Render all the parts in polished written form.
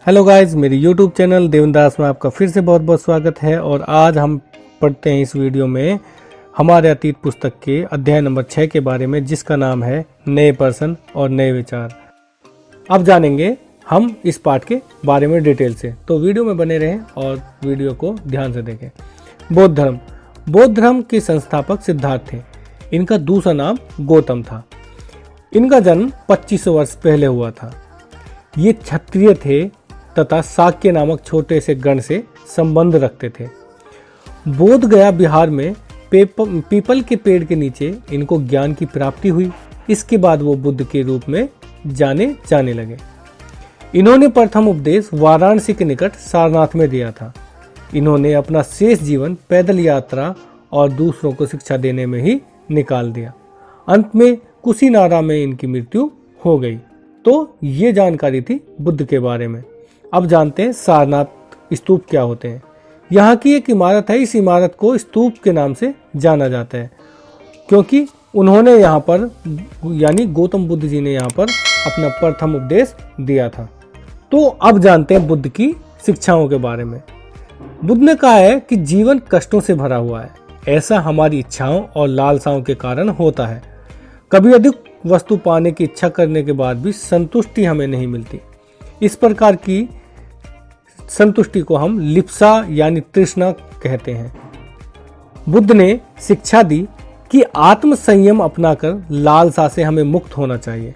Hello guys, मेरी YouTube channel देवनदास में आपका फिर से बहुत बहुत स्वागत है। और आज हम पढ़ते हैं इस वीडियो में हमारे अतीत पुस्तक के अध्याय नंबर 6 के बारे में, जिसका नाम है नए पर्सन और नए विचार। अब जानेंगे हम इस पाठ के बारे में डिटेल से, तो वीडियो में बने रहें और वीडियो को ध्यान से देखें। बौद्ध धर्म के संस्थापक सिद्धार्थ थे। इनका दूसरा नाम गौतम था। इनका जन्म 2500 वर्ष पहले हुआ था। ये क्षत्रिय थे तथा शाक्य नामक छोटे से गण से संबंध रखते थे। बोध गया बिहार में पीपल के पेड़ के नीचे इनको ज्ञान की प्राप्ति हुई। इसके बाद वो बुद्ध के रूप में जाने जाने लगे। इन्होंने प्रथम उपदेश वाराणसी के निकट सारनाथ में दिया था। इन्होंने अपना शेष जीवन पैदल यात्रा और दूसरों को शिक्षा देने में ही निकाल दिया। अंत में कुशीनारा में इनकी मृत्यु हो गई। तो ये जानकारी थी बुद्ध के बारे में। अब जानते हैं सारनाथ स्तूप क्या होते हैं। यहाँ की एक इमारत है। इस इमारत को स्तूप के नाम से जाना जाता है क्योंकि उन्होंने यहाँ पर यानी गौतम बुद्ध जी ने यहाँ पर अपना प्रथम उपदेश दिया था। तो अब जानते हैं बुद्ध की शिक्षाओं के बारे में। बुद्ध ने कहा है कि जीवन कष्टों से भरा हुआ है। ऐसा हमारी इच्छाओं और लालसाओं के कारण होता है। कभी अधिक वस्तु पाने की इच्छा करने के बाद भी संतुष्टि हमें नहीं मिलती। इस प्रकार की संतुष्टि को हम लिप्सा यानी तृष्णा कहते हैं। बुद्ध ने शिक्षा दी कि आत्म संयम अपनाकर लालसा से हमें मुक्त होना चाहिए।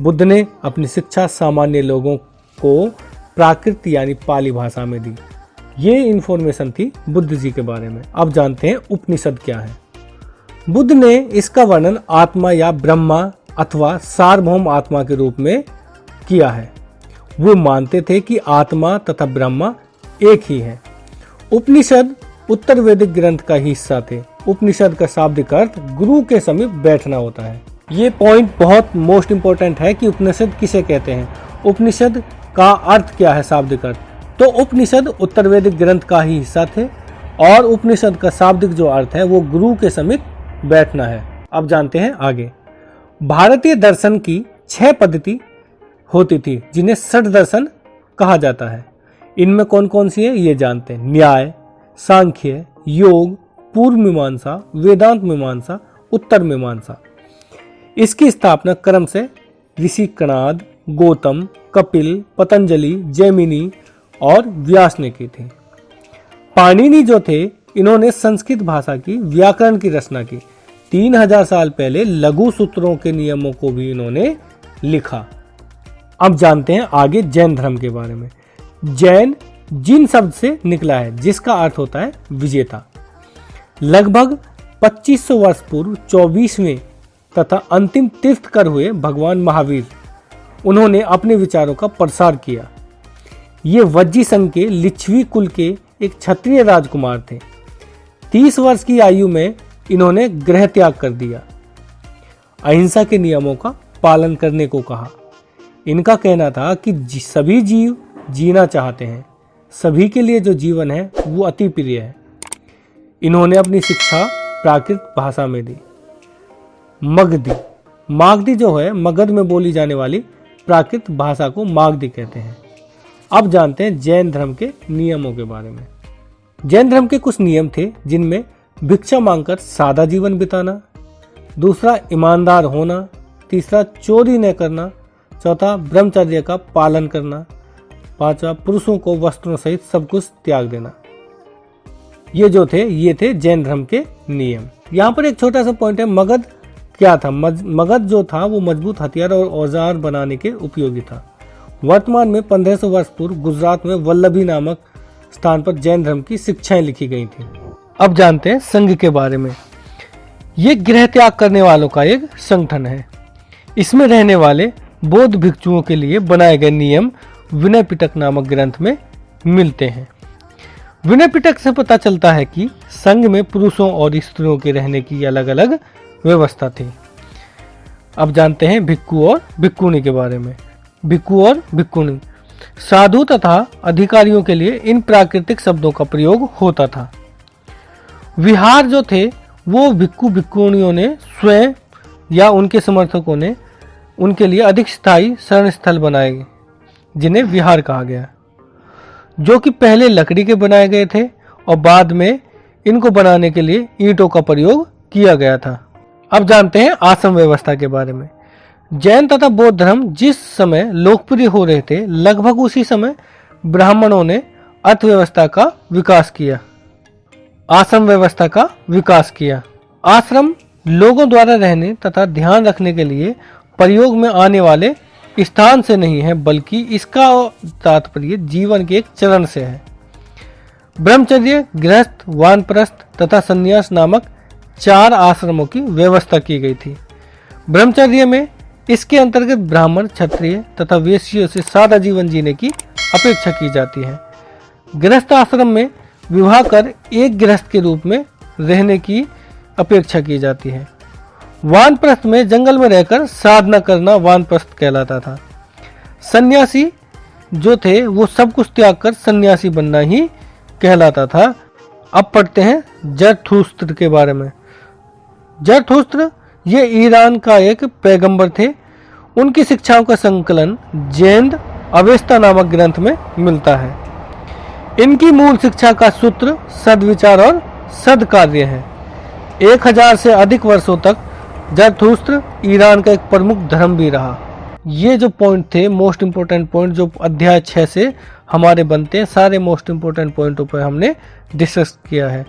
बुद्ध ने अपनी शिक्षा सामान्य लोगों को प्राकृत यानी पाली भाषा में दी। ये इंफॉर्मेशन थी बुद्ध जी के बारे में। अब जानते हैं उपनिषद क्या है। बुद्ध ने इसका वर्णन आत्मा या ब्रह्मा अथवा सार्वभौम आत्मा के रूप में किया है। वो मानते थे कि आत्मा तथा ब्रह्मा एक ही है। उपनिषद उत्तर वैदिक ग्रंथ का हिस्सा थे। उपनिषद का शाब्दिक अर्थ गुरु के समीप बैठना होता है। ये पॉइंट बहुत मोस्ट इंपॉर्टेंट है कि उपनिषद किसे कहते हैं। उपनिषद का अर्थ क्या है, शाब्दिक अर्थ। तो उपनिषद उत्तर वैदिक ग्रंथ का ही हिस्सा थे और उपनिषद का शाब्दिक जो अर्थ है वो गुरु के समीप बैठना है। अब जानते हैं आगे। भारतीय दर्शन की 6 पद्धति होती थी जिन्हें षट दर्शन कहा जाता है। इनमें कौन कौन सी है ये जानते हैं। न्याय, सांख्य, योग, पूर्व मीमांसा, वेदांत मीमांसा, उत्तर मीमांसा। इसकी स्थापना क्रम से ऋषि कणाद, गौतम, कपिल, पतंजलि, जैमिनी और व्यास ने की थी। पाणिनि जो थे इन्होंने संस्कृत भाषा की व्याकरण की रचना की। 3000 साल पहले लघु सूत्रों के नियमों को भी इन्होंने लिखा। अब जानते हैं आगे जैन धर्म के बारे में। जैन जिन शब्द से निकला है जिसका अर्थ होता है विजेता। लगभग 2500 वर्ष पूर्व 24वें तथा अंतिम तीर्थकर हुए भगवान महावीर, उन्होंने अपने विचारों का प्रसार किया। ये वज्जी संघ के लिच्छवी कुल के एक क्षत्रिय राजकुमार थे। 30 वर्ष की आयु में इन्होंने गृह त्याग कर दिया। अहिंसा के नियमों का पालन करने को कहा। इनका कहना था कि सभी जीव जीना चाहते हैं। सभी के लिए जो जीवन है वो अति प्रिय है। इन्होंने अपनी शिक्षा प्राकृत भाषा में दी। मागधी जो है मगध में बोली जाने वाली प्राकृत भाषा को मागधी कहते हैं। अब जानते हैं जैन धर्म के नियमों के बारे में। जैन धर्म के कुछ नियम थे जिनमें भिक्षा मांगकर सादा जीवन बिताना, दूसरा ईमानदार होना, तीसरा चोरी न करना, चौथा ब्रह्मचर्य का पालन करना, पांचवा पुरुषों को वस्त्रों सहित सब कुछ त्याग देना। ये थे जैन धर्म के नियम। यहाँ पर एक छोटा सा पॉइंट है। मगध क्या था? मगध जो था वो मजबूत हथियार और औजार बनाने के उपयोगी था। वर्तमान में 1500 वर्ष पूर्व गुजरात में वल्लभी नामक स्थान पर जैन धर्म की शिक्षाएं लिखी गई थी। अब जानते हैं संघ के बारे में। ये गृह त्याग करने वालों का एक संगठन है। इसमें रहने वाले बौद्ध भिक्षुओं के लिए बनाए गए नियम विनय पिटक नामक ग्रंथ में मिलते हैं। विनय पिटक से पता चलता है कि संघ में पुरुषों और स्त्रियों के रहने की अलग अलग व्यवस्था थी। अब जानते हैं भिक्खु और भिक्खुनी के बारे में। भिक्खु और भिक्खुनी साधु तथा अधिकारियों के लिए इन प्राकृतिक शब्दों का प्रयोग होता था। विहार जो थे वो भिक्खु भिक्खुनियों ने स्वयं या उनके समर्थकों ने उनके लिए अधिक स्थायी शरण स्थल बनाए जिन्हें विहार कहा गया। जो कि पहले लकड़ी के बनाए गए थे और बाद में इनको बनाने के लिए ईंटों का प्रयोग किया गया था। अब जानते हैं आश्रम व्यवस्था के बारे में। जैन तथा बौद्ध धर्म जिस समय लोकप्रिय हो रहे थे, लगभग उसी समय ब्राह्मणों ने अर्थव्यवस्था का विकास किया, आश्रम व्यवस्था का विकास किया। आश्रम लोगों द्वारा रहने तथा ध्यान रखने के लिए प्रयोग में आने वाले स्थान से नहीं है, बल्कि इसका तात्पर्य जीवन के एक चरण से है। ब्रह्मचर्य, गृहस्थ, वानप्रस्थ तथा संन्यास नामक 4 आश्रमों की व्यवस्था की गई थी। ब्रह्मचर्य में इसके अंतर्गत ब्राह्मण, क्षत्रिय तथा वेश्यों से सादा जीवन जीने की अपेक्षा की जाती है। गृहस्थ आश्रम में विवाह कर एक गृहस्थ के रूप में रहने की अपेक्षा की जाती है। वानप्रस्थ में जंगल में रहकर साधना करना वानप्रस्थ कहलाता था। सन्यासी जो थे वो सब कुछ त्याग कर सन्यासी बनना ही कहलाता था। अब पढ़ते हैं जरथुस्त्र के बारे में। जरथुस्त्र ये ईरान का एक पैगंबर थे। उनकी शिक्षाओं का संकलन जैन अवेस्ता नामक ग्रंथ में मिलता है। इनकी मूल शिक्षा का सूत्र सद्विचार और सद्कार्य है। 1000 से अधिक वर्षों तक जरथुस्त्र ईरान का एक प्रमुख धर्म भी रहा। ये जो पॉइंट थे, मोस्ट इंपोर्टेंट पॉइंट जो अध्याय 6 से हमारे बनते हैं, सारे मोस्ट इंपोर्टेंट पॉइंटों पर हमने डिस्कस किया है।